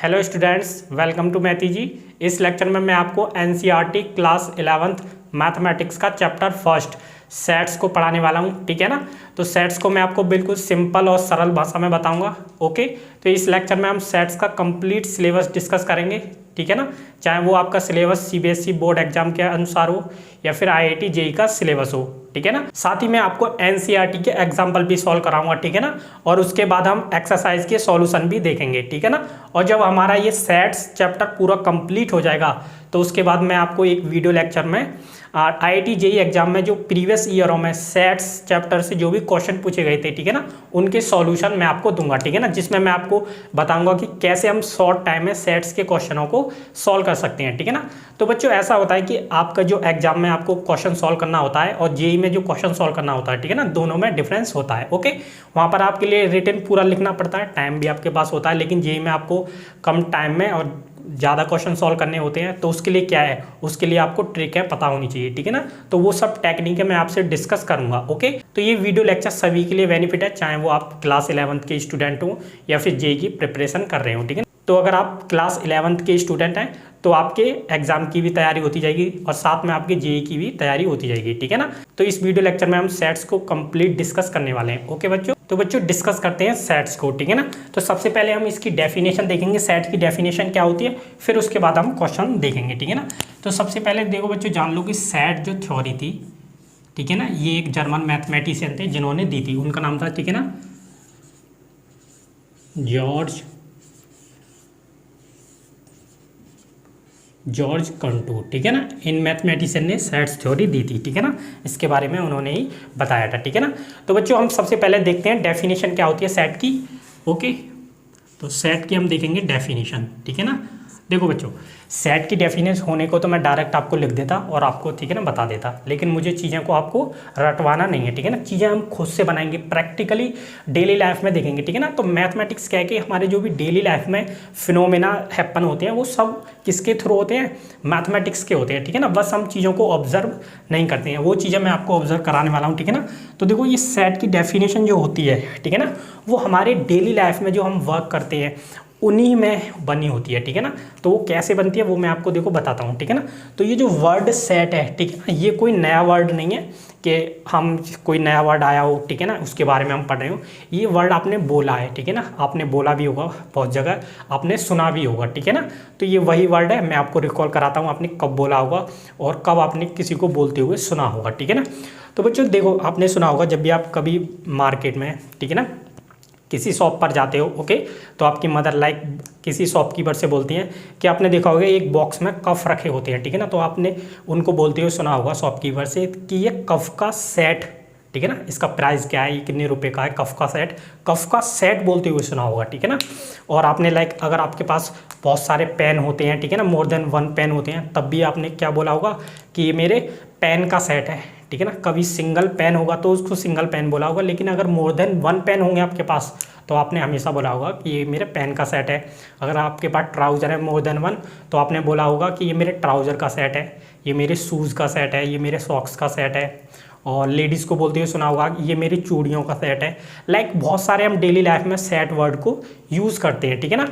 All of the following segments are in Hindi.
हेलो स्टूडेंट्स, वेलकम टू मैथी जी। इस लेक्चर में मैं आपको एनसीईआरटी क्लास 11th मैथमेटिक्स का चैप्टर फर्स्ट सेट्स को पढ़ाने वाला हूँ। ठीक है ना। तो सेट्स को मैं आपको बिल्कुल सिंपल और सरल भाषा में बताऊंगा। ओके, तो इस लेक्चर में हम सेट्स का कंप्लीट सिलेबस डिस्कस करेंगे। ठीक है ना। चाहे वो आपका सिलेबस सीबीएसई बोर्ड एग्जाम के अनुसार हो या फिर आईआईटी जेईई का सिलेबस हो। ठीक है ना। साथ ही मैं आपको एनसीईआरटी के एग्जाम्पल भी सॉल्व कराऊंगा। ठीक है ना। और उसके बाद हम एक्सरसाइज के सॉल्यूशन भी देखेंगे। ठीक है ना। और जब हमारा ये सेट्स चैप्टर पूरा कंप्लीट हो जाएगा तो उसके बाद मैं आपको एक वीडियो लेक्चर में आईआईटी जेईई एग्जाम में जो प्रीवियस ईयरों में सेट्स चैप्टर से जो भी क्वेश्चन पूछे गए थे, ठीक है ना, उनके सॉल्यूशन मैं आपको दूंगा। ठीक है ना। जिसमें मैं आपको बताऊंगा कि कैसे हम शॉर्ट टाइम में सेट्स के क्वेश्चनों को सॉल्व कर सकते हैं। ठीक है ना। तो बच्चों ऐसा होता है कि आपका जो एग्जाम में आपको क्वेश्चन सॉल्व करना होता है और जेईई में जो क्वेश्चन सॉल्व करना होता है, ठीक है ना, दोनों में डिफरेंस होता है। ओके, वहाँ पर आपके लिए रिटन पूरा लिखना पड़ता है, टाइम भी आपके पास होता है, लेकिन जेईई में आपको कम टाइम में और ज़्यादा क्वेश्चन सॉल्व करने होते हैं। तो उसके लिए क्या है, उसके लिए आपको ट्रिक है पता होनी चाहिए। ठीक है ना। तो वो सब टेक्निक है मैं आपसे डिस्कस करूंगा। ओके, तो ये वीडियो लेक्चर सभी के लिए बेनिफिट है, चाहे वो आप क्लास 11th के स्टूडेंट हो या फिर जेईई की प्रिपरेशन कर रहे हो। ठीक है। तो अगर आप क्लास 11th के स्टूडेंट हैं तो आपके एग्जाम की भी तैयारी होती जाएगी और साथ में आपके जेईई की भी तैयारी होती जाएगी। ठीक है ना। तो इस वीडियो लेक्चर में हम सेट्स को कंप्लीट डिस्कस करने वाले हैं। ओके बच्चों, तो बच्चों डिस्कस करते हैं सेट्स को। ठीक है ना। तो सबसे पहले हम इसकी डेफिनेशन देखेंगे, सेट की डेफिनेशन क्या होती है, फिर उसके बाद हम क्वेश्चन देखेंगे। ठीक है ना। तो सबसे पहले देखो बच्चों, जान लो कि सेट जो थ्योरी थी, ठीक है ना, ये एक जर्मन मैथमेटिशियन थे जिन्होंने दी थी। उनका नाम था, ठीक है ना, जॉर्ज कंटू। ठीक है ना। इन मैथमेटिशियन ने सेट्स थ्योरी दी थी। ठीक है ना। इसके बारे में उन्होंने ही बताया था। ठीक है ना। तो बच्चों हम सबसे पहले देखते हैं डेफिनेशन क्या होती है सेट की। ओके, तो सेट की हम देखेंगे डेफिनेशन। ठीक है ना। देखो बच्चों, सेट की डेफिनेशन होने को तो मैं डायरेक्ट आपको लिख देता और आपको, ठीक है ना, बता देता, लेकिन मुझे चीज़ें को आपको रटवाना नहीं है। ठीक है ना। चीज़ें हम खुद से बनाएंगे, प्रैक्टिकली डेली लाइफ में देखेंगे। ठीक है ना। तो मैथमेटिक्स क्या है कि हमारे जो भी डेली लाइफ में फिनोमेना हैपन होते हैं वो सब किसके थ्रू होते हैं, मैथमेटिक्स के होते हैं। ठीक है ना। बस हम चीज़ों को ऑब्जर्व नहीं करते हैं, वो चीज़ें मैं आपको ऑब्जर्व कराने वाला हूँ। ठीक है ना। तो देखो ये सेट की डेफिनेशन जो होती है, ठीक है ना, वो हमारे डेली लाइफ में जो हम वर्क करते हैं उन्हीं में बनी होती है। ठीक है ना। तो वो कैसे बनती है वो मैं आपको देखो बताता हूँ। ठीक है ना। तो ये जो वर्ड सेट है, ठीक है ना, ये कोई नया वर्ड नहीं है कि हम कोई नया वर्ड आया हो, ठीक है ना, उसके बारे में हम पढ़ रहे हो। ये वर्ड आपने बोला है, ठीक है ना, आपने बोला भी होगा, बहुत जगह आपने सुना भी होगा। ठीक है ना। तो ये वही वर्ड है, मैं आपको रिकॉल कराता हूँ आपने कब बोला होगा और कब आपने किसी को बोलते हुए सुना होगा। ठीक है ना। तो बच्चों देखो, आपने सुना होगा जब भी आप कभी मार्केट में, ठीक है ना, किसी शॉप पर जाते हो, ओके, तो आपकी मदर लाइक किसी शॉपकीपर से बोलती हैं कि आपने देखा होगा एक बॉक्स में कफ रखे होते हैं। ठीक है ना। तो आपने उनको बोलते हुए सुना होगा शॉपकीपर से कि ये कफ का सेट, ठीक है ना, इसका प्राइस क्या है, ये कितने रुपए का है, कफ का सेट बोलते हुए सुना होगा। ठीक है ना। और आपने लाइक अगर आपके पास बहुत सारे पेन होते हैं, ठीक है ना, मोर देन वन पेन होते हैं, तब भी आपने क्या बोला होगा कि ये मेरे पेन का सेट है। ठीक है ना। कभी सिंगल पेन होगा तो उसको सिंगल पेन बोला होगा, लेकिन अगर मोर देन वन पेन होंगे आपके पास तो आपने हमेशा बोला होगा कि ये मेरे पेन का सेट है। अगर आपके पास ट्राउज़र है मोर देन वन तो आपने बोला होगा कि ये मेरे ट्राउज़र का सेट है, ये मेरे शूज़ का सेट है, ये मेरे सॉक्स का सेट है। और लेडीज़ को बोलते हुए सुना होगा कि ये मेरी चूड़ियों का सेट है। लाइक बहुत सारे हम डेली लाइफ में सेट वर्ड को यूज़ करते हैं। ठीक है ना।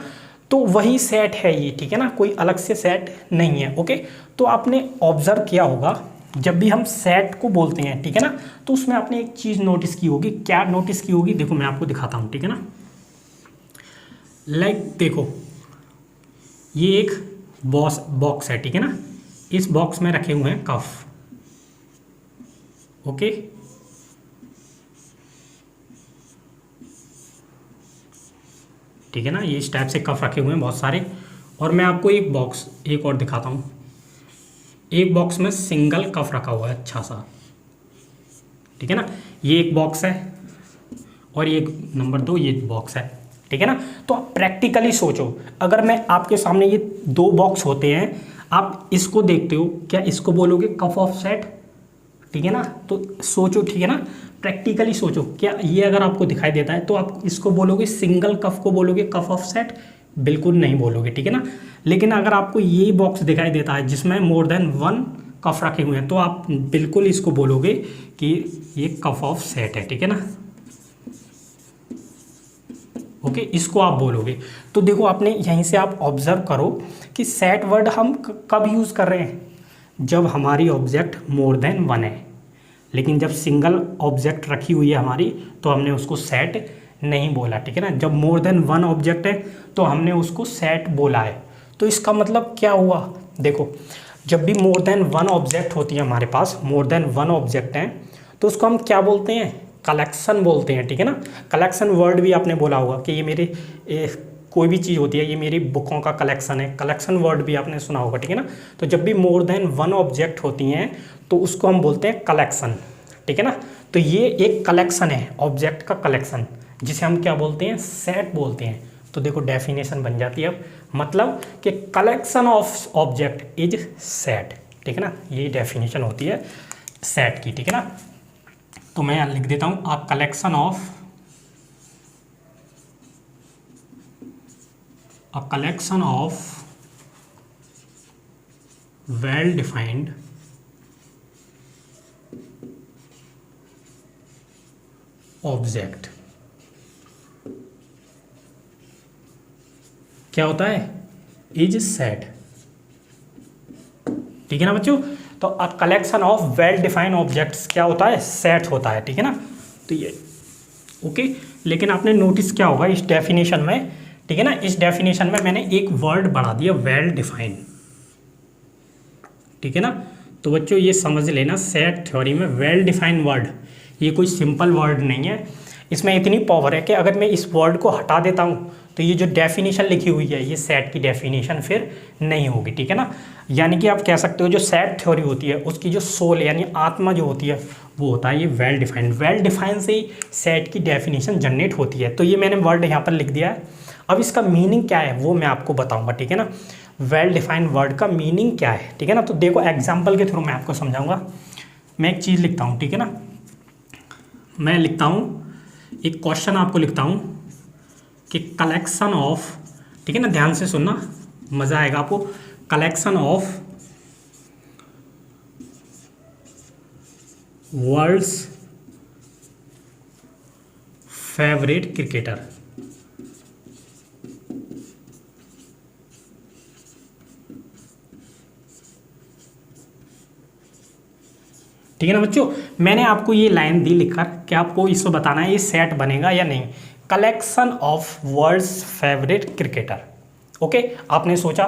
तो वही सेट है ये, ठीक है ना, कोई अलग से सेट नहीं है। ओके, तो आपने ऑब्जर्व किया होगा जब भी हम सेट को बोलते हैं, ठीक है ना, तो उसमें आपने एक चीज़ नोटिस की होगी। क्या नोटिस की होगी, देखो मैं आपको दिखाता हूँ। ठीक है ना। लाइक देखो, ये एक बॉक्स है, ठीक है ना, इस बॉक्स में रखे हुए हैं कफ। ओके, ठीक है ना, ये इस टाइप से कफ रखे हुए हैं बहुत सारे। और मैं आपको एक बॉक्स एक और दिखाता हूँ, एक बॉक्स में सिंगल कफ रखा हुआ है अच्छा सा, ठीक है ना, ये एक बॉक्स है और ये नंबर 2 ये बॉक्स है। ठीक है ना। तो आप प्रैक्टिकली सोचो, अगर मैं आपके सामने ये 2 बॉक्स होते हैं, आप इसको देखते हो, क्या इसको बोलोगे कफ ऑफ सेट? ठीक है ना। तो सोचो, ठीक है ना, प्रैक्टिकली सोचो, क्या ये अगर आपको दिखाई देता है तो आप इसको बोलोगे, सिंगल कफ को बोलोगे कफ ऑफ सेट? बिल्कुल नहीं बोलोगे। ठीक है ना। लेकिन अगर आपको ये बॉक्स दिखाई देता है जिसमें मोर देन वन कफ रखे हुए हैं तो आप बिल्कुल इसको बोलोगे कि ये कफ ऑफ सेट है। ठीक है ना। ओके, इसको आप बोलोगे। तो देखो आपने यहीं से आप ऑब्जर्व करो कि सेट वर्ड हम कब यूज़ कर रहे हैं, जब हमारी ऑब्जेक्ट मोर देन वन है। लेकिन जब सिंगल ऑब्जेक्ट रखी हुई है हमारी तो हमने उसको सेट नहीं बोला, ठीक है ना। जब मोर देन वन ऑब्जेक्ट है तो हमने उसको सेट बोला है। तो इसका मतलब क्या हुआ, देखो जब भी मोर देन वन ऑब्जेक्ट होती है हमारे पास, मोर देन वन ऑब्जेक्ट हैं, तो उसको हम क्या बोलते हैं, कलेक्शन बोलते हैं, ठीक है ना। कलेक्शन वर्ड भी आपने बोला होगा कि ये मेरे कोई भी चीज़ होती है, ये मेरी बुकों का कलेक्शन है, कलेक्शन वर्ड भी आपने सुना होगा, ठीक है ना। तो जब भी मोर देन वन ऑब्जेक्ट होती हैं तो उसको हम बोलते हैं कलेक्शन, ठीक है ना। तो ये एक कलेक्शन है, ऑब्जेक्ट का कलेक्शन, जिसे हम क्या बोलते हैं, सेट बोलते हैं। तो देखो डेफिनेशन बन जाती है अब, मतलब कि collection of object is set, ठीक है ना। ये डेफिनेशन होती है सेट की, ठीक है ना। तो मैं यहाँ लिख देता हूँ, a collection of well defined object क्या होता है, इज सेट, ठीक है ना बच्चों। तो a collection of well defined objects क्या होता है, सेट होता है, ठीक है ना। तो ये ओके। लेकिन आपने नोटिस क्या होगा इस डेफिनेशन में, ठीक है ना, इस डेफिनेशन में मैंने एक वर्ड बढ़ा दिया, वेल डिफाइंड, ठीक है ना। तो बच्चों ये समझ लेना, सेट थ्योरी में वेल डिफाइंड वर्ड ये कोई सिंपल वर्ड नहीं है, इसमें इतनी पावर है कि अगर मैं इस वर्ड को हटा देता हूँ तो ये जो डेफिनेशन लिखी हुई है ये सेट की डेफिनेशन फिर नहीं होगी, ठीक है ना। यानी कि आप कह सकते हो जो सेट थ्योरी होती है उसकी जो सोल यानी आत्मा जो होती है वो होता है ये वेल डिफाइंड। वेल डिफाइंड से ही सेट की डेफिनेशन जनरेट होती है। तो ये मैंने वर्ड यहाँ पर लिख दिया है। अब इसका मीनिंग क्या है वो मैं आपको बताऊँगा, ठीक है ना। वेल डिफाइंड वर्ड का मीनिंग क्या है, ठीक है ना। तो देखो एग्जाम्पल के थ्रू मैं आपको समझाऊँगा। मैं एक चीज़ लिखता हूँ, ठीक है ना, मैं लिखता हूँ एक क्वेश्चन आपको लिखता हूँ कि कलेक्शन ऑफ, ठीक है ना, ध्यान से सुनना मज़ा आएगा आपको। Collection of world's favourite cricketer, ठीक है ना बच्चों। मैंने आपको ये लाइन दी लिखकर कि आपको इसको बताना है ये सेट बनेगा या नहीं। Collection of world's favourite cricketer, okay. आपने सोचा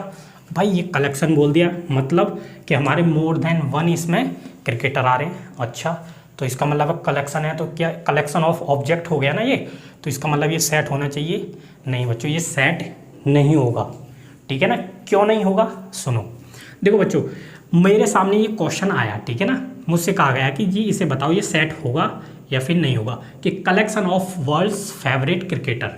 भाई ये कलेक्शन बोल दिया मतलब कि हमारे मोर देन वन इसमें क्रिकेटर आ रहे हैं, अच्छा तो इसका मतलब अब कलेक्शन है तो क्या कलेक्शन ऑफ ऑब्जेक्ट हो गया ना ये, तो इसका मतलब ये सेट होना चाहिए। नहीं बच्चों ये सेट नहीं होगा, ठीक है ना। क्यों नहीं होगा सुनो, देखो बच्चों मेरे सामने ये क्वेश्चन आया, ठीक है ना, मुझसे कहा गया कि जी इसे बताओ ये सेट होगा या फिर नहीं होगा, कि collection of world's favourite cricketer,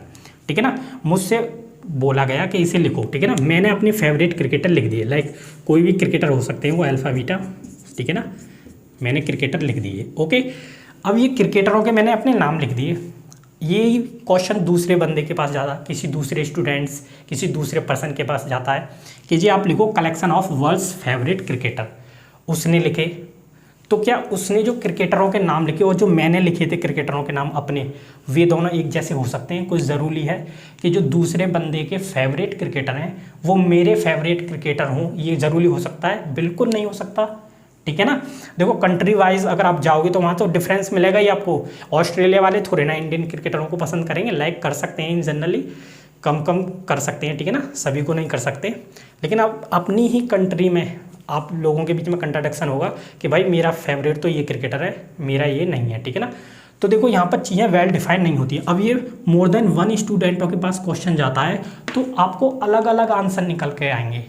ठीक है ना। मुझसे बोला गया कि इसे लिखो, ठीक है ना। मैंने अपनी फेवरेट क्रिकेटर लिख दिए, लाइक कोई भी क्रिकेटर हो सकते हैं वो अल्फा बीटा, ठीक है ना। मैंने क्रिकेटर लिख दिए, ओके। अब ये क्रिकेटरों के मैंने अपने नाम लिख दिए। ये क्वेश्चन दूसरे बंदे के पास जाता, किसी दूसरे स्टूडेंट्स किसी दूसरे पर्सन के पास जाता है कि जी आप लिखो collection of world's favourite cricketer. उसने लिखे तो क्या उसने जो क्रिकेटरों के नाम लिखे और जो मैंने लिखे थे क्रिकेटरों के नाम अपने, वे दोनों एक जैसे हो सकते हैं? कुछ ज़रूरी है कि जो दूसरे बंदे के फेवरेट क्रिकेटर हैं वो मेरे फेवरेट क्रिकेटर हों, ये ज़रूरी हो सकता है? बिल्कुल नहीं हो सकता, ठीक है ना। देखो कंट्री वाइज अगर आप जाओगे तो वहाँ तो डिफरेंस मिलेगा ही आपको। ऑस्ट्रेलिया वाले थोड़े ना इंडियन क्रिकेटरों को पसंद करेंगे, लाइक कर सकते हैं इन जनरली, कम कम कर सकते हैं, ठीक है ना, सभी को नहीं कर सकते। लेकिन अब अपनी ही कंट्री में आप लोगों के बीच में कंट्राडिक्शन होगा कि भाई मेरा फेवरेट तो ये क्रिकेटर है, मेरा ये नहीं है, ठीक है ना। तो देखो यहाँ पर चीज़ें वेल डिफाइंड नहीं होती। अब ये मोर देन वन स्टूडेंटों के पास क्वेश्चन जाता है तो आपको अलग अलग आंसर निकल के आएंगे।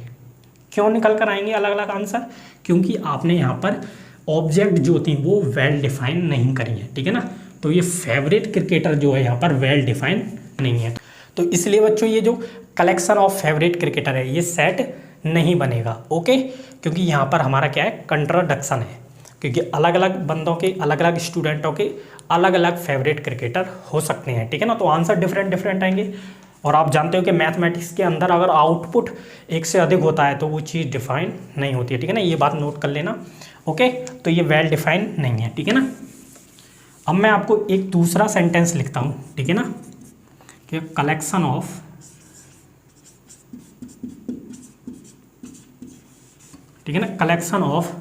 क्यों निकल कर आएंगे अलग अलग आंसर? क्योंकि आपने यहाँ पर ऑब्जेक्ट जो थी वो वेल डिफाइन नहीं करी है, ठीक है ना। तो ये फेवरेट क्रिकेटर जो है यहाँ पर वेल डिफाइन नहीं है, तो इसलिए बच्चों ये जो कलेक्शन ऑफ फेवरेट क्रिकेटर है ये सेट नहीं बनेगा, ओके। क्योंकि यहाँ पर हमारा क्या है, कंट्राडिक्शन है, क्योंकि अलग अलग बंदों के अलग अलग स्टूडेंटों के अलग अलग फेवरेट क्रिकेटर हो सकते हैं, ठीक है ना। तो आंसर डिफरेंट डिफरेंट आएंगे। और आप जानते हो कि मैथमेटिक्स के अंदर अगर आउटपुट एक से अधिक होता है तो वो चीज़ डिफाइन नहीं होती है, ठीक है ना। ये बात नोट कर लेना, ओके। तो ये वेल डिफाइन नहीं है, ठीक है ना। अब मैं आपको एक दूसरा सेंटेंस लिखता हूँ, ठीक है ना, कि कलेक्शन ऑफ ठीक है ना, collection of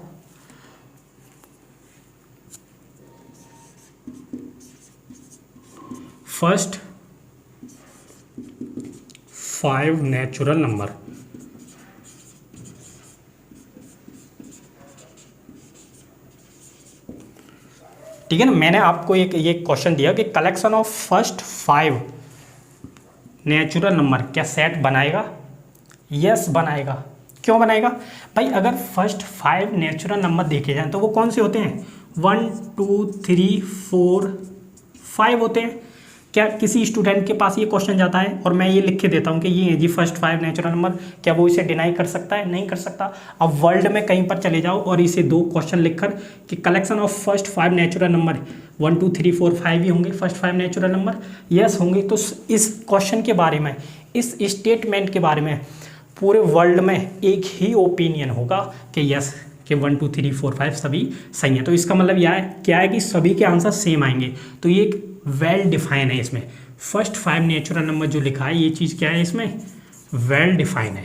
first 5 natural number. ठीक है ना, मैंने आपको एक ये क्वेश्चन दिया कि collection of first 5 natural number क्या सेट बनाएगा? यस बनाएगा। क्यों बनाएगा भाई? अगर फर्स्ट 5 नेचुरल नंबर देखे जाएं तो वो कौन से होते हैं? 1 2 3 4 5 होते हैं। क्या किसी स्टूडेंट के पास ये क्वेश्चन जाता है और मैं ये लिख के देता हूँ कि ये है जी फर्स्ट 5 नेचुरल नंबर, क्या वो इसे डिनाई कर सकता है? नहीं कर सकता। अब वर्ल्ड में कहीं पर चले जाओ और इसे 2 क्वेश्चन लिखकर कि collection of first 5 natural number 1 2 3 4 5 ही होंगे फर्स्ट 5 नेचुरल नंबर, यस होंगे। तो इस क्वेश्चन के बारे में, इस स्टेटमेंट के बारे में पूरे वर्ल्ड में एक ही ओपिनियन होगा कि यस कि 1 2 3 4 5 सभी सही हैं। तो इसका मतलब यह है क्या है कि सभी के आंसर सेम आएंगे। तो ये एक वेल डिफाइन है। इसमें फर्स्ट 5 नेचुरल नंबर जो लिखा है ये चीज़ क्या है? इसमें वेल डिफाइन है।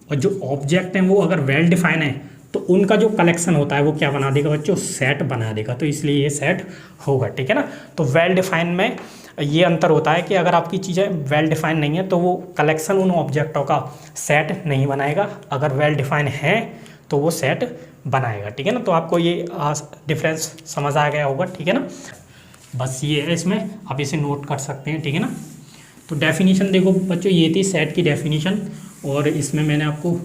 और जो ऑब्जेक्ट हैं वो अगर वेल डिफाइन है तो उनका जो कलेक्शन होता है वो क्या बना देगा बच्चों? सेट बना देगा। तो इसलिए ये सेट होगा। ठीक है ना। तो वेल डिफाइन में ये अंतर होता है कि अगर आपकी चीज़ें वेल डिफाइन नहीं है तो वो कलेक्शन उन ऑब्जेक्टों का सेट नहीं बनाएगा, अगर वेल डिफाइन है तो वो सेट बनाएगा। ठीक है ना। तो आपको ये डिफरेंस समझ आ गया होगा। ठीक है ना। बस ये है, इसमें आप इसे नोट कर सकते हैं। ठीक है ना। तो डेफिनेशन देखो बच्चों, ये थी सेट की डेफिनेशन और इसमें मैंने आपको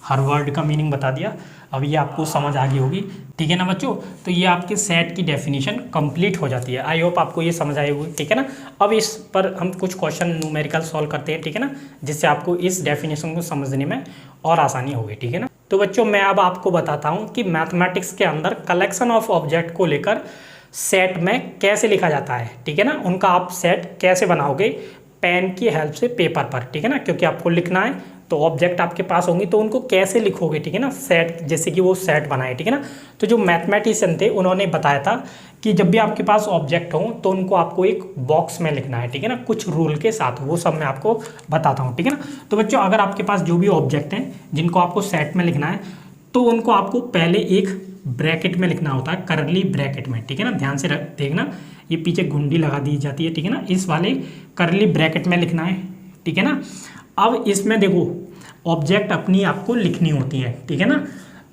हर वर्ड का मीनिंग बता दिया। अब ये आपको समझ आ गई होगी। ठीक है ना बच्चों। तो ये आपके सेट की डेफिनेशन कंप्लीट हो जाती है। आई होप आपको ये समझ आई होगी। ठीक है ना। अब इस पर हम कुछ क्वेश्चन न्यूमेरिकल सॉल्व करते हैं। ठीक है ना, जिससे आपको इस डेफिनेशन को समझने में और आसानी होगी। ठीक है ना। तो बच्चों मैं अब आपको बताता हूँ कि मैथमेटिक्स के अंदर कलेक्शन ऑफ ऑब्जेक्ट को लेकर सेट में कैसे लिखा जाता है। ठीक है ना। उनका आप सेट कैसे बनाओगे? पेन की हेल्प से पेपर पर। ठीक है ना, क्योंकि आपको लिखना है तो ऑब्जेक्ट आपके पास होंगे तो उनको कैसे लिखोगे? ठीक है ना, सेट जैसे कि वो सेट बनाए। ठीक है ना। तो जो मैथमेटिशियन थे उन्होंने बताया था कि जब भी आपके पास ऑब्जेक्ट हो तो उनको आपको एक बॉक्स में लिखना है। ठीक है ना, कुछ रूल के साथ, वो सब मैं आपको बताता हूँ। ठीक है ना। तो बच्चों अगर आपके पास जो भी ऑब्जेक्ट हैं जिनको आपको सेट में लिखना है तो उनको आपको पहले एक ब्रैकेट में लिखना होता है, करली ब्रैकेट में। ठीक है ना, ध्यान से देखना, ये पीछे घुंडी लगा दी जाती है। ठीक है ना, इस वाले करली ब्रैकेट में लिखना है। ठीक है ना। अब इसमें देखो ऑब्जेक्ट अपनी आपको लिखनी होती है। ठीक है ना।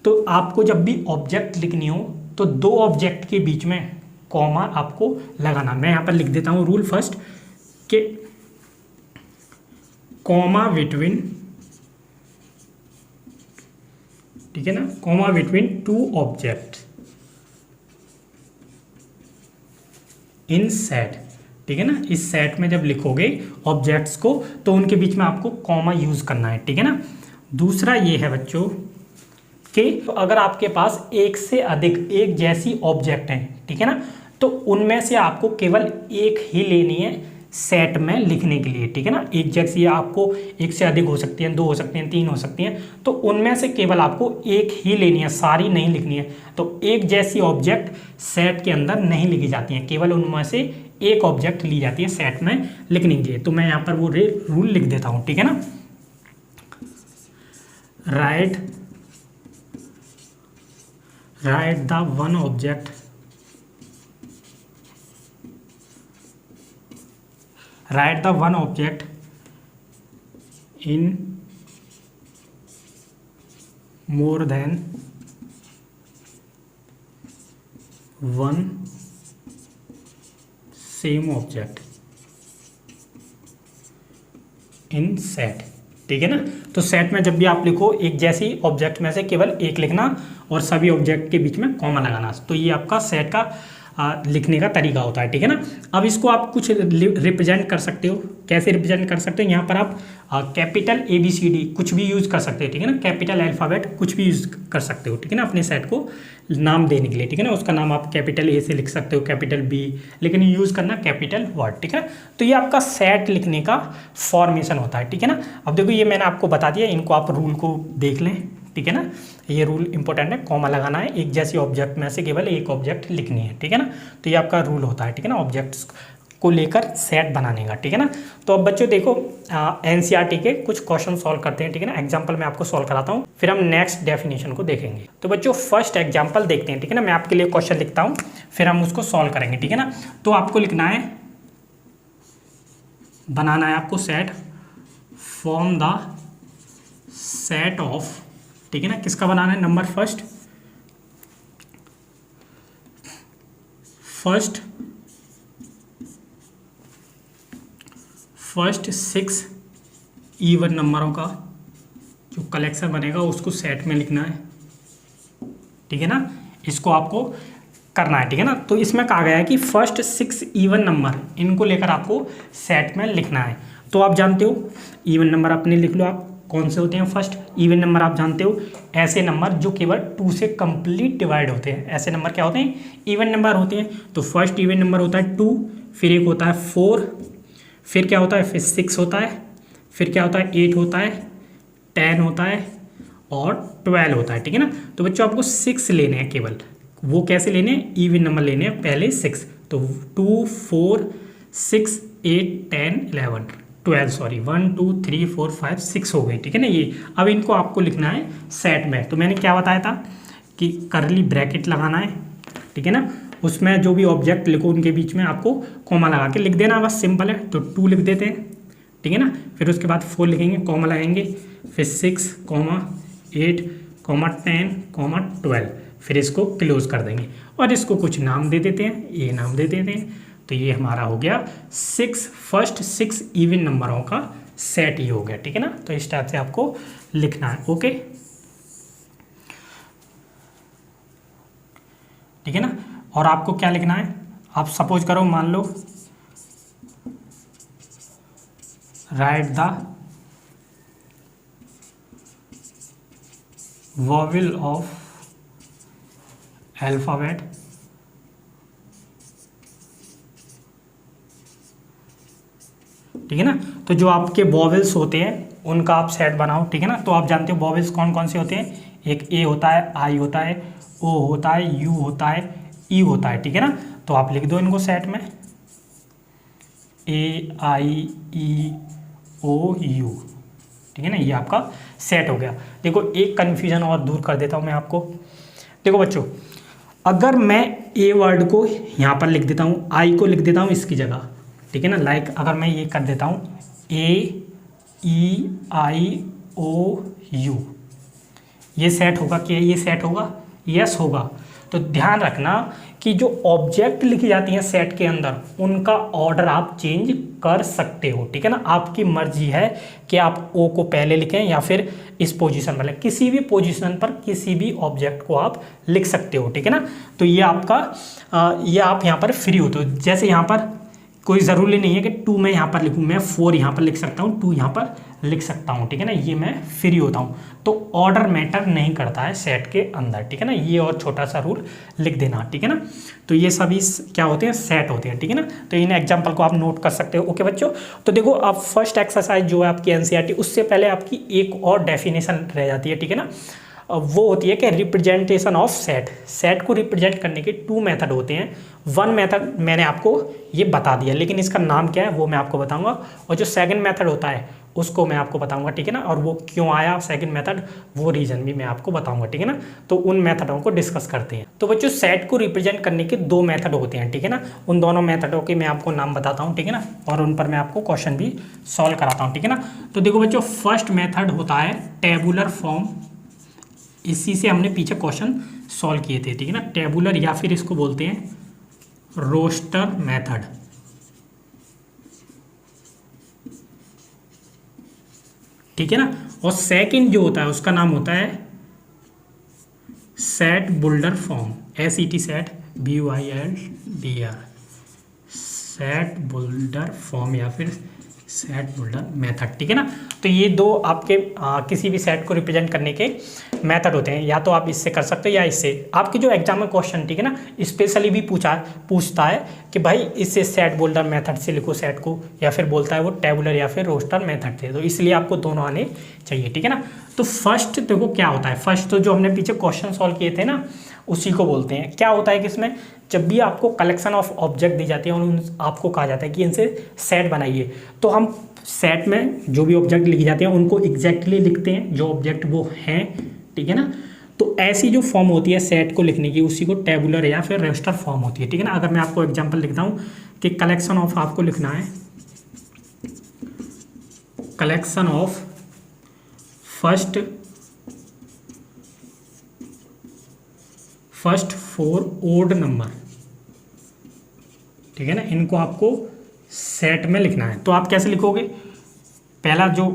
तो आपको जब भी ऑब्जेक्ट लिखनी हो तो 2 ऑब्जेक्ट के बीच में कॉमा आपको लगाना। मैं यहाँ पर लिख देता हूँ रूल फर्स्ट के कॉमा बिटवीन, ठीक है ना, comma between 2 object in set. ठीक है ना, इस सेट में जब लिखोगे ऑब्जेक्ट्स को तो उनके बीच में आपको कॉमा यूज करना है। ठीक है ना। दूसरा ये है बच्चों कि अगर आपके पास एक से अधिक एक जैसी ऑब्जेक्ट हैं, ठीक है ना, तो उनमें से आपको केवल एक ही लेनी है सेट में लिखने के लिए। ठीक है ना, एक जैसी आपको एक से अधिक हो सकती हैं, 2 हो सकती हैं, 3 हो सकती हैं, तो उनमें से केवल आपको एक ही लेनी है, सारी नहीं लिखनी है। तो एक जैसी ऑब्जेक्ट सेट के अंदर नहीं लिखी जाती हैं, केवल उनमें से एक ऑब्जेक्ट ली जाती है सेट में लिखने के लिए। तो मैं यहाँ पर वो रूल लिख देता हूँ। ठीक है ना, right the one object write the one object in more than one same object in set। ठीक है ना। तो सेट में जब भी आप लिखो एक जैसी ऑब्जेक्ट में से केवल एक लिखना और सभी ऑब्जेक्ट के बीच में कॉमा लगाना। तो ये आपका सेट का लिखने का तरीका होता है। ठीक है ना। अब इसको आप कुछ रिप्रेजेंट कर सकते हो। कैसे रिप्रेजेंट कर सकते हो? यहाँ पर आप कैपिटल ABCD कुछ भी यूज़ कर सकते हो। ठीक है ना, कैपिटल अल्फ़ाबेट कुछ भी यूज़ कर सकते हो। ठीक है ना, अपने सेट को नाम देने के लिए। ठीक है ना, उसका नाम आप कैपिटल A से लिख सकते हो, कैपिटल B, लेकिन यूज़ करना कैपिटल वर्ड। ठीक है, तो ये आपका सेट लिखने का फॉर्मेशन होता है। ठीक है ना। अब देखो ये मैंने आपको बता दिया, इनको आप रूल को देख लें। ठीक है ना, ये रूल इंपॉर्टेंट है, कॉमा लगाना है, एक जैसी ऑब्जेक्ट में से केवल एक ऑब्जेक्ट लिखनी है। ठीक है ना, तो ये आपका रूल होता है। ठीक है ना, ऑब्जेक्ट्स को लेकर सेट बनाने का, ठीक है ना। तो अब बच्चों देखो एनसीईआरटी के कुछ क्वेश्चन सॉल्व करते हैं, ठीक है ना। एग्जांपल मैं आपको सॉल्व कराता हूँ, फिर हम नेक्स्ट डेफिनेशन को देखेंगे। तो बच्चों फर्स्ट एग्जांपल देखते हैं, ठीक है ना। मैं आपके लिए क्वेश्चन लिखता हूँ, फिर हम उसको सॉल्व करेंगे, ठीक है ना। तो आपको लिखना है, बनाना है आपको set, form the set of, ठीक है ना। किसका बनाना है, नंबर फर्स्ट 6 इवन नंबरों का जो कलेक्शन बनेगा उसको सेट में लिखना है, ठीक है ना। इसको आपको करना है, ठीक है ना। तो इसमें कहा गया है कि फर्स्ट 6 इवन नंबर इनको लेकर आपको सेट में लिखना है। तो आप जानते हो इवन नंबर अपने लिख लो, आप कौन से होते हैं। फर्स्ट इवन नंबर आप जानते हो ऐसे नंबर जो केवल 2 से कंप्लीट डिवाइड होते हैं, ऐसे नंबर क्या होते हैं, इवन नंबर होते हैं। तो फर्स्ट इवन नंबर होता है 2, फिर एक होता है 4, फिर क्या होता है, फिर 6 होता है, फिर क्या होता है 8 होता है, 10 होता है और 12 होता है, ठीक है ना। तो बच्चों आपको 6 लेने हैं केवल, वो कैसे लेने हैं, इवन नंबर लेने हैं पहले 6। तो 2 4 6 8 10 11 12 सॉरी 1 2 3 4 5 6 हो गई, ठीक है ना ये। अब इनको आपको लिखना है सेट में। तो मैंने क्या बताया था कि करली ब्रैकेट लगाना है, ठीक है ना। उसमें जो भी ऑब्जेक्ट लिखो उनके बीच में आपको कॉमा लगा के लिख देना, बस सिंपल है। तो 2 लिख देते हैं, ठीक है ना। फिर उसके बाद 4 लिखेंगे, कॉमा लगाएंगे, फिर 6 8 10 12, फिर इसको क्लोज कर देंगे और इसको कुछ नाम दे देते हैं, ये नाम दे देते हैं। तो ये हमारा हो गया फर्स्ट 6 इवन नंबरों का सेट ही हो गया, ठीक है ना। तो इस टाइप से आपको लिखना है, ओके, ठीक है ना। और आपको क्या लिखना है, आप सपोज करो मान लो write the vowel of alphabet ठीक है ना। तो जो आपके वॉवेल्स होते हैं उनका आप सेट बनाओ, ठीक है ना। तो आप जानते हो वॉवेल्स कौन कौन से होते हैं, एक ए होता है, आई होता है, ओ होता है, यू होता है, ई होता है, ठीक है ना। तो आप लिख दो इनको सेट में, ए आई ई ओ यू, ठीक है ना। ये आपका सेट हो गया। देखो एक कन्फ्यूजन और दूर कर देता हूँ मैं आपको। देखो बच्चों, अगर मैं ए वर्ड को यहाँ पर लिख देता हूँ, आई को लिख देता हूँ इसकी जगह, ठीक है ना। लाइक अगर मैं ये कर देता हूँ ए ई आई ओ यू, ये सेट होगा क्या, ये सेट होगा, यस होगा। तो ध्यान रखना कि जो ऑब्जेक्ट लिखी जाती हैं सेट के अंदर उनका ऑर्डर आप चेंज कर सकते हो, ठीक है ना। आपकी मर्जी है कि आप ओ को पहले लिखें या फिर इस पोजीशन पर, किसी भी पोजीशन पर किसी भी ऑब्जेक्ट को आप लिख सकते हो, ठीक है ना। तो ये आपका ये आप यहाँ पर फ्री हो। तो जैसे यहाँ पर कोई ज़रूरी नहीं है कि 2 मैं यहाँ पर लिखूँ, मैं 4 यहाँ पर लिख सकता हूँ, 2 यहाँ पर लिख सकता हूँ, ठीक है ना। ये मैं फ्री होता हूँ। तो ऑर्डर मैटर नहीं करता है सेट के अंदर, ठीक है ना। ये और छोटा सा रूल लिख देना, ठीक है ना। तो ये सभी क्या होते हैं, सेट होते हैं, ठीक है ना। तो इन एग्जाम्पल को आप नोट कर सकते हो, ओके बच्चों। तो देखो आप फर्स्ट एक्सरसाइज जो है आपकी एनसीईआरटी, उससे पहले आपकी एक और डेफिनेशन रह जाती है, ठीक है ना। वो होती है कि रिप्रेजेंटेशन ऑफ सेट। सेट को रिप्रेजेंट करने के 2 मेथड होते हैं। 1 मेथड मैंने आपको ये बता दिया, लेकिन इसका नाम क्या है वो मैं आपको बताऊंगा। और जो सेकंड मेथड होता है उसको मैं आपको बताऊंगा, ठीक है ना। और वो क्यों आया सेकंड मेथड, वो रीज़न भी मैं आपको बताऊंगा, ठीक है ना। तो उन मेथडों को डिस्कस करते हैं। तो बच्चों सेट को रिप्रेजेंट करने के 2 मेथड होते हैं, ठीक है ना। उन दोनों मेथडों के मैं आपको नाम बताता हूँ, ठीक है ना। और उन पर मैं आपको क्वेश्चन भी सॉल्व कराता हूँ, ठीक है ना। तो देखो बच्चों, फर्स्ट मेथड होता है टेबुलर फॉर्म। इसी से हमने पीछे क्वेश्चन सॉल्व किए थे, ठीक है ना। टेबुलर या फिर इसको बोलते हैं रोस्टर मेथड, ठीक है ना। और सेकंड जो होता है उसका नाम होता है set builder form, SET set BUILDR, set builder form या फिर सेट बुल्डर मेथड, ठीक है ना। तो ये दो आपके किसी भी सेट को रिप्रेजेंट करने के मेथड होते हैं, या तो आप इससे कर सकते हो या इससे। आपके जो एग्जाम में क्वेश्चन, ठीक है ना, स्पेशली भी पूछता है कि भाई इससे सेट बोल्डर मेथड से लिखो सेट को, या फिर बोलता है वो टेबुलर या फिर रोस्टर मेथड से। तो इसलिए आपको दोनों आने चाहिए, ठीक है ना। तो फर्स्ट देखो क्या होता है, फर्स्ट तो जो हमने पीछे क्वेश्चन सॉल्व किए थे ना, उसी को बोलते हैं। क्या होता है कि इसमें जब भी आपको कलेक्शन ऑफ ऑब्जेक्ट दी जाती है और आपको कहा जाता है कि इनसे सेट बनाइए, तो हम सेट में जो भी ऑब्जेक्ट लिखे जाते हैं उनको एग्जैक्टली लिखते हैं जो ऑब्जेक्ट वो हैं, ठीक है ना। तो ऐसी जो फॉर्म होती है सेट को लिखने की, उसी को टेबुलर या फिर रजिस्टर फॉर्म होती है, ठीक है ना। अगर मैं आपको एग्जांपल लिखता हूँ कि कलेक्शन ऑफ आपको लिखना है, collection of first 4 odd number, ठीक है ना, इनको आपको सेट में लिखना है। तो आप कैसे लिखोगे, पहला जो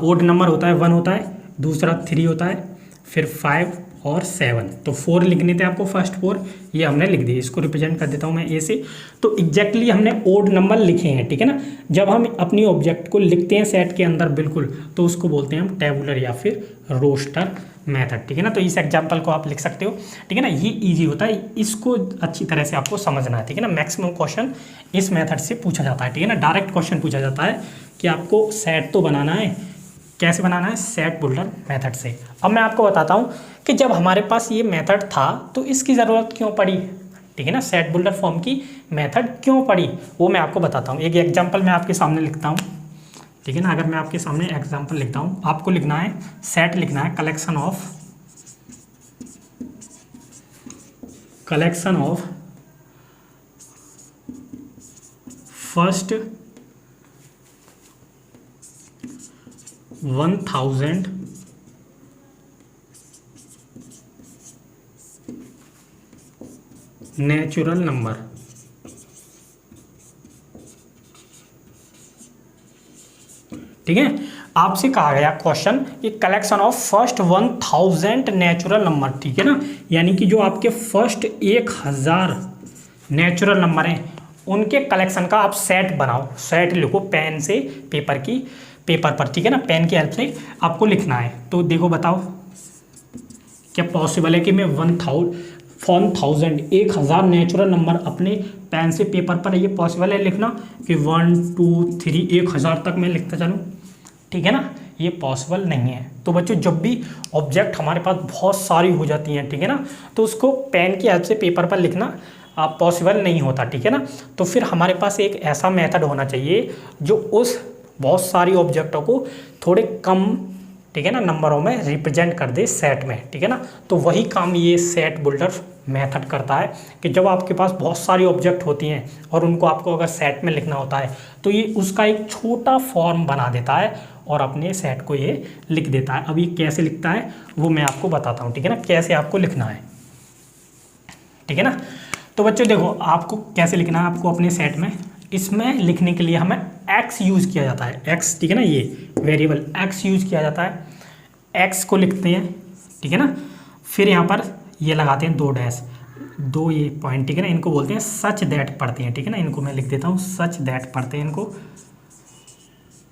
ओड नंबर होता है 1 होता है, दूसरा 3 होता है, फिर 5 और 7। तो 4 लिखने थे आपको, फर्स्ट 4 ये हमने लिख दिए। इसको रिप्रेजेंट कर देता हूँ मैं ए से। तो एग्जैक्टली हमने ओड नंबर लिखे हैं, ठीक है ना। जब हम अपनी ऑब्जेक्ट को लिखते हैं सेट के अंदर बिल्कुल, तो उसको बोलते हैं हम टेबुलर या फिर रोस्टर मेथड, ठीक है ना। तो इस एग्जाम्पल को आप लिख सकते हो, ठीक है ना। ये ईजी होता है, इसको अच्छी तरह से आपको समझना है, ठीक है ना। मैक्सिमम क्वेश्चन इस मेथड से पूछा जाता है, ठीक है ना। डायरेक्ट क्वेश्चन पूछा जाता है कि आपको सेट तो बनाना है, कैसे बनाना है, सेट बोल्डर मेथड से। अब मैं आपको बताता हूँ कि जब हमारे पास ये मेथड था तो इसकी ज़रूरत क्यों पड़ी, ठीक है ना। सेट बोल्डर फॉर्म की मेथड क्यों पड़ी वो मैं आपको बताता हूँ। एक एग्जांपल मैं आपके सामने लिखता हूँ, ठीक है ना। अगर मैं आपके सामने एग्जांपल लिखता हूँ, आपको लिखना है सेट, लिखना है collection of first 1000 natural number, ठीक है। आपसे कहा गया क्वेश्चन कि collection of first 1000 natural number, ठीक है ना। यानी कि जो आपके फर्स्ट 1000 नेचुरल नंबर हैं उनके कलेक्शन का आप सेट बनाओ। सेट लिखो पेन से पेपर पर, ठीक है ना। पेन की हेल्प से आपको लिखना है। तो देखो बताओ क्या पॉसिबल है कि मैं 1000 नेचुरल नंबर अपने पेन से पेपर पर, ये पॉसिबल है लिखना कि 1 2 3 1000 तक मैं लिखता चलूँ, ठीक है ना। ये पॉसिबल नहीं है। तो बच्चों जब भी ऑब्जेक्ट हमारे पास बहुत सारी हो जाती हैं, ठीक है ना, तो उसको पेन की हेल्प से पेपर पर लिखना पॉसिबल नहीं होता, ठीक है ना। तो फिर हमारे पास एक ऐसा मेथड होना चाहिए जो उस बहुत सारी ऑब्जेक्टों को थोड़े कम, ठीक है ना, नंबरों में रिप्रेजेंट कर दे सेट में, ठीक है ना। तो वही काम ये सेट बोल्डर मेथड करता है कि जब आपके पास बहुत सारी ऑब्जेक्ट होती हैं और उनको आपको अगर सेट में लिखना होता है तो ये उसका एक छोटा फॉर्म बना देता है और अपने सेट को ये लिख देता है। अब ये कैसे लिखता है वो मैं आपको बताता हूँ, ठीक है ना, कैसे आपको लिखना है, ठीक है ना। तो बच्चों देखो आपको कैसे लिखना है, आपको अपने सेट में, इसमें लिखने के लिए हमें एक्स यूज़ किया जाता है, एक्स, ठीक है ना। ये वेरिएबल एक्स यूज़ किया जाता है, एक्स को लिखते हैं, ठीक है ना। फिर यहाँ पर ये लगाते हैं 2 डैश, 2 ये पॉइंट, ठीक है ना। इनको बोलते हैं सच दैट पढ़ते हैं, ठीक है ना। इनको मैं लिख देता हूँ सच दैट पढ़ते हैं, इनको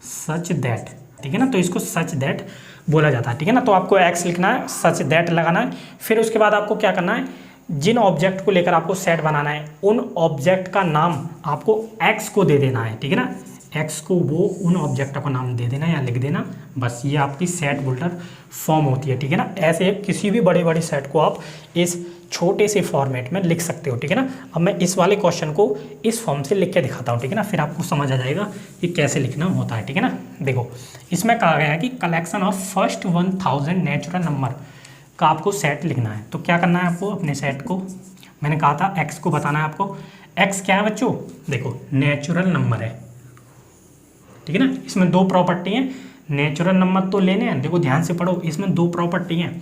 सच दैट, ठीक है ना। तो इसको सच दैट बोला जाता है, ठीक है ना। तो आपको एक्स लिखना है, सच दैट लगाना है। फिर उसके बाद आपको क्या करना है, जिन ऑब्जेक्ट को लेकर आपको सेट बनाना है उन ऑब्जेक्ट का नाम आपको एक्स को दे देना है, ठीक है ना। एक्स को वो उन ऑब्जेक्ट का नाम दे देना या लिख देना, बस ये आपकी सेट बोल्डर फॉर्म होती है, ठीक है ना। ऐसे किसी भी बड़े सेट को आप इस छोटे से फॉर्मेट में लिख सकते हो, ठीक है ना। अब मैं इस वाले क्वेश्चन को इस फॉर्म से लिख के दिखाता हूँ, ठीक है ना। फिर आपको समझ आ जाएगा कि कैसे लिखना होता है, ठीक है ना। देखो इसमें कहा गया है कि collection of first 1000 natural number का आपको सेट लिखना है। तो क्या करना है आपको, अपने सेट को, मैंने कहा था एक्स को बताना है आपको। एक्स क्या है बच्चों, देखो नेचुरल नंबर है, ठीक है ना। इसमें 2 प्रॉपर्टी हैं, नेचुरल नंबर तो लेने हैं, देखो ध्यान से पढ़ो, इसमें 2 प्रॉपर्टी हैं।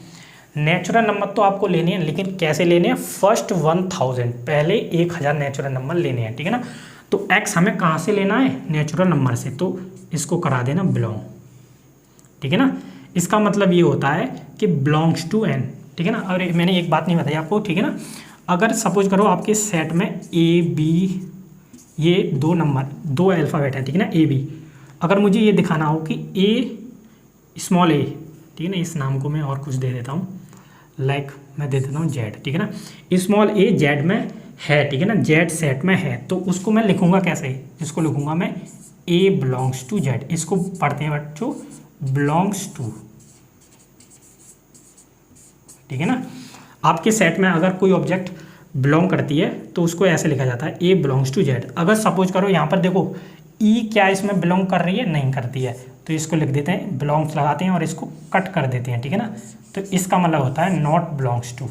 नेचुरल नंबर तो आपको लेने हैं, लेकिन कैसे लेने हैं, फर्स्ट 1000, पहले 1000 नेचुरल नंबर लेने हैं, ठीक है ना। तो एक्स हमें कहाँ से लेना है, नेचुरल नंबर से, तो इसको करा देना बिलोंग, ठीक है ना। इसका मतलब ये होता है कि बिलोंग्स टू एन, ठीक है ना। और मैंने एक बात नहीं बताई आपको, ठीक है ना। अगर सपोज करो आपके सेट में ए बी, ये 2 नंबर 2 अल्फ़ाबेट है, ठीक है ना, ए बी। अगर मुझे ये दिखाना हो कि ए स्मॉल ए, ठीक है ना, इस नाम को मैं और कुछ दे देता हूँ, लाइक मैं दे देता हूँ जेड, ठीक है ना, स्मॉल ए जेड में है, ठीक है ना, जेड सेट में है, तो उसको मैं लिखूंगा कैसे, इसको लिखूंगा मैं ए बिलोंग्स टू जेड, इसको पढ़ते हैं बच्चों बिलोंग्स टू, ठीक है ना। आपके सेट में अगर कोई ऑब्जेक्ट बिलोंग करती है तो उसको ऐसे लिखा जाता है ए बिलोंग्स टू जेड। अगर सपोज करो यहाँ पर देखो ई क्या इसमें बिलोंग कर रही है, नहीं करती है, तो इसको लिख देते हैं बिलोंग्स लगाते हैं और इसको कट कर देते हैं, ठीक है ना, तो इसका मतलब होता है नॉट बिलोंग्स टू,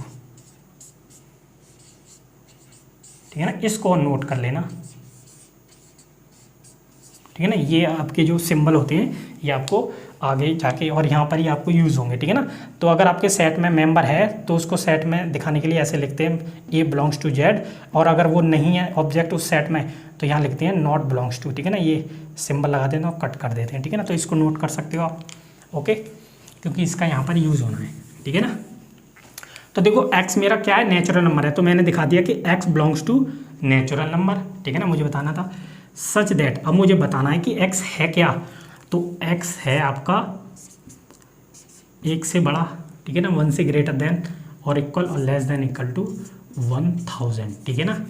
ठीक है ना, इसको नोट कर लेना, ठीक है ना। ये आपके जो सिंबल होते हैं ये आपको आगे जाके और यहाँ पर ही आपको यूज़ होंगे, ठीक है ना। तो अगर आपके सेट में मेंबर है तो उसको सेट में दिखाने के लिए ऐसे लिखते हैं ए बिलोंग्स टू जेड, और अगर वो नहीं है ऑब्जेक्ट उस सेट में तो यहाँ लिखते हैं नॉट बिलोंग्स टू, ठीक है ना, ये सिंबल लगा देते हैं और कट कर देते हैं, ठीक है ना। तो इसको नोट कर सकते हो आप, ओके, क्योंकि इसका यहाँ पर यूज़ होना है, ठीक है ना। तो देखो x मेरा क्या है, नेचुरल नंबर है, तो मैंने दिखा दिया कि x belongs to natural number, ठीक है ना, मुझे बताना था सच दैट, अब मुझे बताना है कि x है क्या, तो x है आपका 1 से बड़ा, ठीक है ना, 1 से ग्रेटर देन और इक्वल और लेस देन इक्वल टू 1000, ठीक है ना।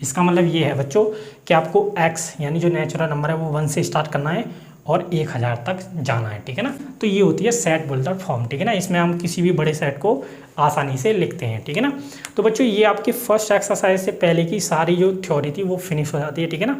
इसका मतलब ये है बच्चों कि आपको x यानी जो नेचुरल नंबर है वो 1 से स्टार्ट करना है और 1000 तक जाना है, ठीक है ना। तो ये होती है सेट बुल्टर फॉर्म, ठीक है ना, इसमें हम किसी भी बड़े सेट को आसानी से लिखते हैं, ठीक है ना। तो बच्चों ये आपकी फर्स्ट एक्सरसाइज से पहले की सारी जो थ्योरी थी वो फिनिश हो जाती है, ठीक है ना।